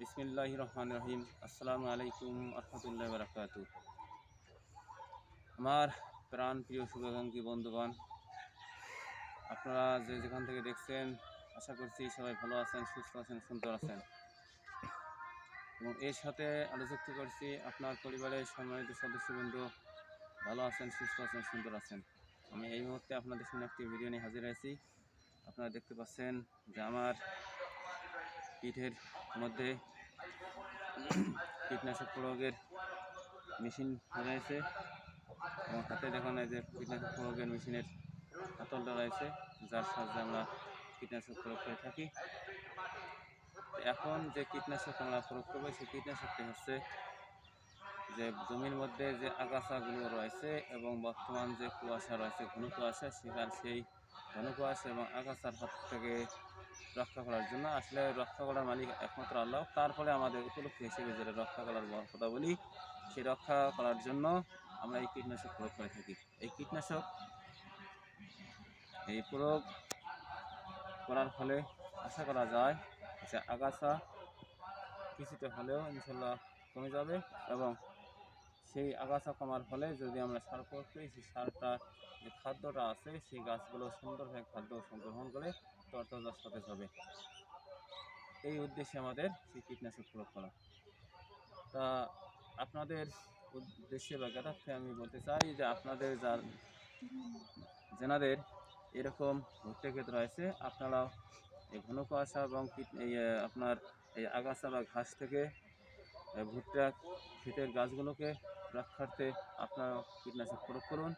বিসমিল্লাহির রহমানির রহিম। আসসালামু আলাইকুম রহমতুল্লাহি ওয়া বারাকাতুহু। আমার প্রাণ প্রিয় শুভাকাঙ্ক্ষী বন্ধুগণ, আপনারা যে যেখান থেকে দেখছেন, আশা করছি সবাই ভালো আছেন, সুস্থ আছেন, সুন্দর আছেন। এবং এর সাথে আরও যুক্ত করছি আপনার পরিবারের সম্মানিত সদস্যবৃন্দ ভালো আছেন, সুস্থ আছেন, সুন্দর আছেন। আমি এই মুহূর্তে আপনাদের সামনে একটি ভিডিও নিয়ে হাজির হয়েছি। আপনারা দেখতে পাচ্ছেন যে আমার পিঠের মধ্যে কীটনাশক প্রয়োগের মেশিন রয়েছে এবং হাতে দেখানো যে কীটনাশক প্রয়োগের মেশিনের হাতলটা রয়েছে, যার সাহায্যে আমরা কীটনাশক প্রয়োগ করে থাকি। এখন যে কীটনাশক আমরা প্রয়োগ করবো, সেই কীটনাশকটি হচ্ছে যে জমির মধ্যে যে আগাছাগুলো রয়েছে এবং বর্তমান যে কুয়াশা রয়েছে, ঘন কুয়াশা, সেই ঘন কুয়াশা এবং আগাছার হাত থেকে রক্ষা করার জন্য, আসলে রক্ষা করার মালিক একমাত্র আল্লাহ। তারপরে আমাদের উপলক্ষ হিসেবে যেটা রক্ষা করার কথা বলি, সেই রক্ষা করার জন্য আমরা এই কীটনাশক প্রয়োগ করে থাকি। এই কীটনাশক প্রয়োগ করার ফলে আশা করা যায় যে আগাছা কিছুটা হলেও ইনশাল্লাহ কমে যাবে এবং সেই আগাছা কমার ফলে যদি আমরা সার প্রয়োগ করি, সেই সারটা যে খাদ্যটা আছে, সেই গাছগুলো সুন্দরভাবে খাদ্য সংগ্রহণ করে তরতাজা সতেজ হবে। এই উদ্দেশ্যে আমাদের সেই কীটনাশক প্রয়োগ করা। তা আপনাদের উদ্দেশ্যে বা জ্ঞাতার্থে আমি বলতে চাই যে আপনাদের যেনাদের এরকম ভুট্টা ক্ষেত রয়েছে, আপনারা এই ঘন কুয়াশা এবং আপনার এই আগাছা বা ঘাস থেকে ভুট্টা ক্ষেতের গাছগুলোকে রক্ষার্থে আপনারা কীটনাশক প্রয়োগ করুন।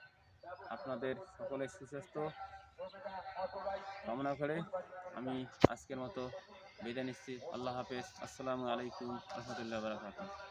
আপনাদের সকলের সুস্বাস্থ্য কামনা করে আমি আজকের মতো বিদায় নিচ্ছি। আল্লাহ হাফেজ। আসসালামু আলাইকুম রহমতুল্লাহি ওয়া বারাকাতুহু।